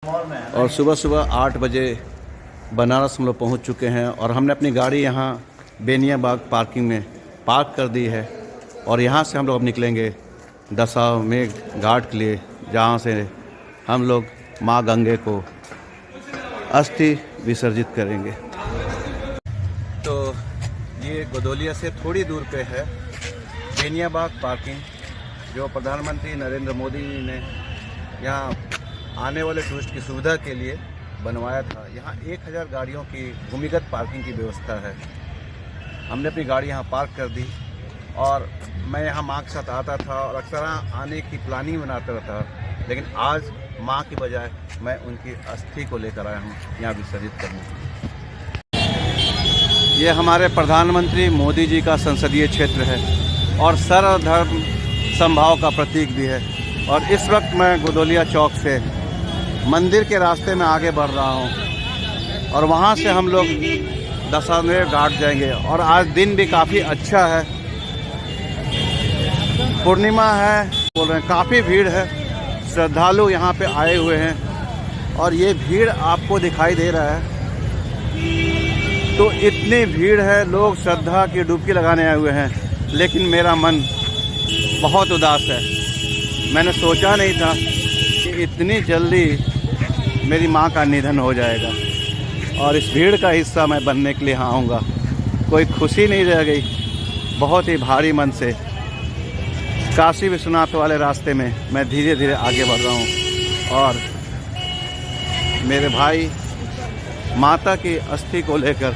और सुबह सुबह 8 बजे बनारस हम लोग पहुँच चुके हैं और हमने अपनी गाड़ी यहाँ बेनिया बाग पार्किंग में पार्क कर दी है। और यहाँ से हम लोग अब निकलेंगे दशाश्वमेध घाट के लिए, जहाँ से हम लोग माँ गंगे को अस्थि विसर्जित करेंगे। तो ये गदोलिया से थोड़ी दूर पे है बेनिया बाग पार्किंग, जो प्रधानमंत्री नरेंद्र मोदी जी ने यहाँ आने वाले टूरिस्ट की सुविधा के लिए बनवाया था। यहाँ 1000 गाड़ियों की भूमिगत पार्किंग की व्यवस्था है। हमने अपनी गाड़ी यहाँ पार्क कर दी और मैं यहाँ माँ के साथ आता था और अक्सर आने की प्लानिंग बनाता रहता, लेकिन आज माँ की बजाय मैं उनकी अस्थि को लेकर आया हूँ यहाँ विसर्जित करने के लिए। ये हमारे प्रधानमंत्री मोदी जी का संसदीय क्षेत्र है और सर्वधर्म समभाव का प्रतीक भी है। और इस वक्त मैं गदोलिया चौक से मंदिर के रास्ते में आगे बढ़ रहा हूँ और वहाँ से हम लोग दशाश्वमेध घाट जाएंगे। और आज दिन भी काफ़ी अच्छा है, पूर्णिमा है, बोल रहे हैं काफ़ी भीड़ है, श्रद्धालु यहाँ पे आए हुए हैं और ये भीड़ आपको दिखाई दे रहा है। तो इतनी भीड़ है, लोग श्रद्धा की डुबकी लगाने आए हुए हैं, लेकिन मेरा मन बहुत उदास है। मैंने सोचा नहीं था कि इतनी जल्दी मेरी माँ का निधन हो जाएगा और इस भीड़ का हिस्सा मैं बनने के लिए आऊँगा। कोई खुशी नहीं रह गई। बहुत ही भारी मन से काशी विश्वनाथ वाले रास्ते में मैं धीरे धीरे आगे बढ़ रहा हूँ और मेरे भाई माता की अस्थि को लेकर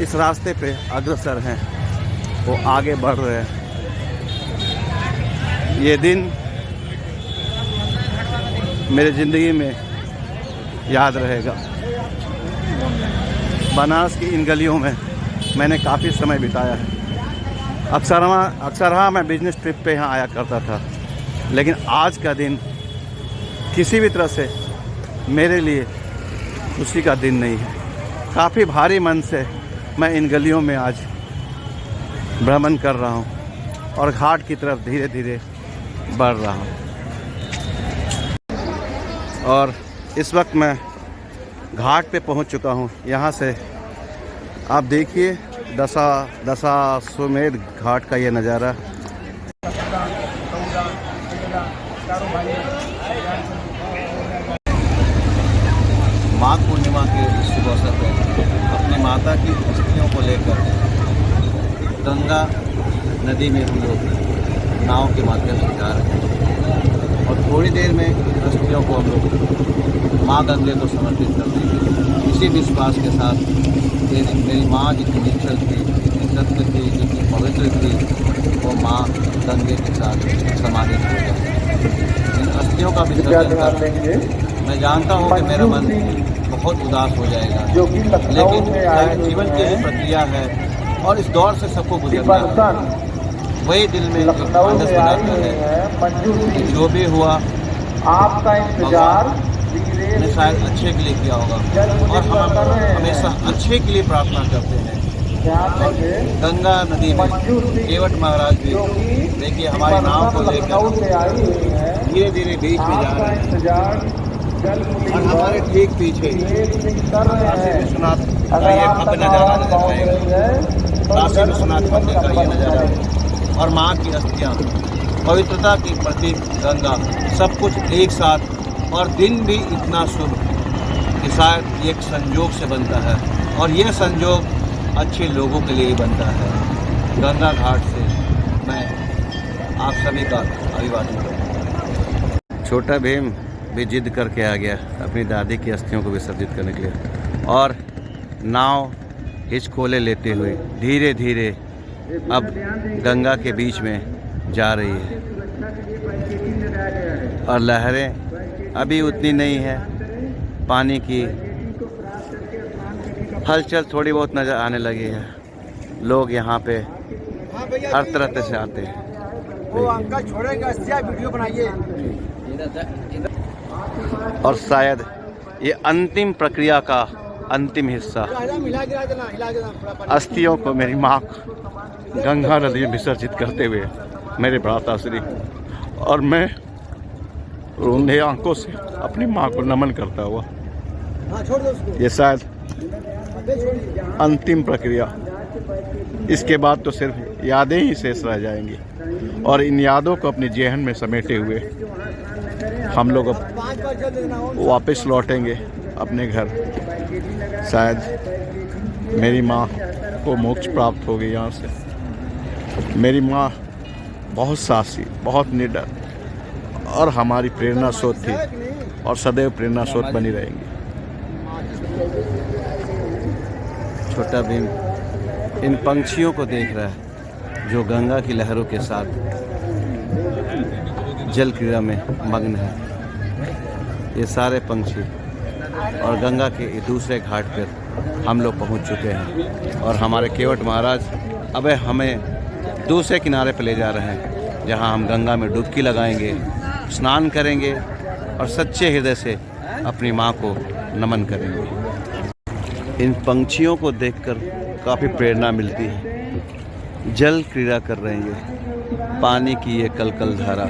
इस रास्ते पे अग्रसर हैं, वो आगे बढ़ रहे हैं। ये दिन मेरी ज़िंदगी में याद रहेगा। बनारस की इन गलियों में मैंने काफ़ी समय बिताया है। अक्सर मैं बिजनेस ट्रिप पे यहाँ आया करता था, लेकिन आज का दिन किसी भी तरह से मेरे लिए खुशी का दिन नहीं है। काफ़ी भारी मन से मैं इन गलियों में आज भ्रमण कर रहा हूँ और घाट की तरफ धीरे धीरे बढ़ रहा हूँ। और इस वक्त मैं घाट पे पहुँच चुका हूँ। यहाँ से आप देखिए दशाश्वमेध घाट का ये नज़ारा। माघ पूर्णिमा के शुभ अवसर पर अपनी माता की अस्थियों को लेकर गंगा नदी में हम लोग नाव के माध्यम से जा रहे हैं और थोड़ी देर में अस्थियों को हम लोग माँ गंगे को समर्पित कर देंगे। इसी विश्वास के साथ मेरी माँ जितनी निश्चल थी, जितनी सत्य थी, जितनी पवित्र थी, वो माँ गंगे के साथ समाहित हो जाए। इन अस्थियों का विसर्जन कर मैं जानता हूँ कि मेरा मन बहुत उदास हो जाएगा, लेकिन जीवन की एक प्रक्रिया है और इस दौर से सबको गुजरना है। वही दिल में एक आनंद बनाता है कि जो भी हुआ आपका इंतजार ने शायद अच्छे के लिए किया होगा और हम हमेशा अच्छे के लिए प्रार्थना करते हैं। और गंगा नदी में केवट महाराज भी देखिए हमारे नाव को लेकर धीरे धीरे बीच में जा रहे हैं और हमारे ठीक पीछे काशी विश्वनाथ का ये भव्य नज़ारा नजर आएगा। काशी विश्वनाथ मंदिर का ये नज़ारा है और माँ की अस्थियाँ, पवित्रता की प्रतीक गंगा, सब कुछ एक साथ। और दिन भी इतना शुभ कि शायद एक संजोग से बनता है और यह संजोग अच्छे लोगों के लिए ही बनता है। गंगा घाट से मैं आप सभी का अभिवादन करता हूँ। छोटा भीम भी जिद करके आ गया अपनी दादी की अस्थियों को विसर्जित करने के लिए और नाव हिचकोले लेते हुए धीरे धीरे अब गंगा के बीच में जा रही है और लहरें अभी उतनी नहीं है। पानी की हलचल थोड़ी बहुत नज़र आने लगी है। लोग यहाँ पे हर तरह से आते हैं। वो अंकल छोड़ेगा, वीडियो बनाइए। और शायद ये अंतिम प्रक्रिया का अंतिम हिस्सा, अस्थियों को मेरी माँ गंगा नदी में विसर्जित करते हुए मेरे भ्राताश्री और मैं रोंदे आंखों से अपनी माँ को नमन करता हुआ। ये शायद अंतिम प्रक्रिया, इसके बाद तो सिर्फ यादें ही शेष रह जाएंगी और इन यादों को अपने जेहन में समेटे हुए हम लोग अब वापस लौटेंगे अपने घर। शायद मेरी माँ को मोक्ष प्राप्त हो गई यहाँ से। मेरी माँ बहुत साहसी, बहुत निडर और हमारी प्रेरणा स्रोत थी और सदैव प्रेरणा स्रोत बनी रहेंगी। छोटा भीम इन पंछियों को देख रहा है जो गंगा की लहरों के साथ जल क्रीड़ा में मग्न है। ये सारे पंछी और गंगा के दूसरे घाट पर हम लोग पहुंच चुके हैं और हमारे केवट महाराज अब हमें दूसरे किनारे पर ले जा रहे हैं, जहां हम गंगा में डुबकी लगाएंगे, स्नान करेंगे और सच्चे हृदय से अपनी माँ को नमन करेंगे। इन पंछियों को देखकर काफ़ी प्रेरणा मिलती है। जल क्रीड़ा कर रहे हैं, पानी की ये कलकल धारा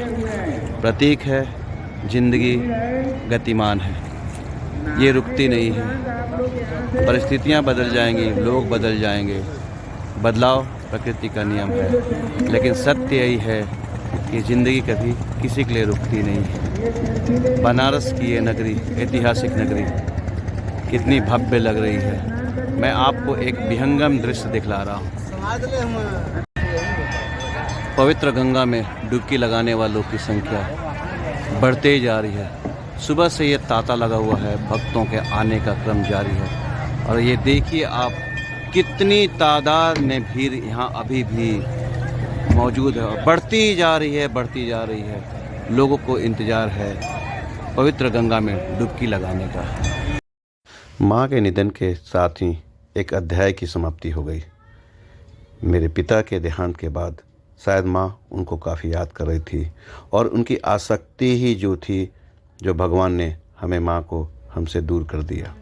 प्रतीक है जिंदगी गतिमान है, ये रुकती नहीं है। परिस्थितियाँ बदल जाएंगी, लोग बदल जाएंगे, बदलाव प्रकृति का नियम है, लेकिन सत्य यही है कि ज़िंदगी कभी किसी के लिए रुकती नहीं है। बनारस की ये नगरी, ऐतिहासिक नगरी कितनी भव्य लग रही है। मैं आपको एक विहंगम दृश्य दिखला रहा हूँ। पवित्र गंगा में डुबकी लगाने वालों की संख्या बढ़ते ही जा रही है। सुबह से ये तांता लगा हुआ है, भक्तों के आने का क्रम जारी है और ये देखिए आप कितनी तादाद में भीड़ यहाँ अभी भी मौजूद है और बढ़ती जा रही है, बढ़ती जा रही है। लोगों को इंतज़ार है पवित्र गंगा में डुबकी लगाने का। माँ के निधन के साथ ही एक अध्याय की समाप्ति हो गई। मेरे पिता के देहांत के बाद शायद माँ उनको काफ़ी याद कर रही थी और उनकी आसक्ति ही जो थी, जो भगवान ने हमें माँ को हमसे दूर कर दिया।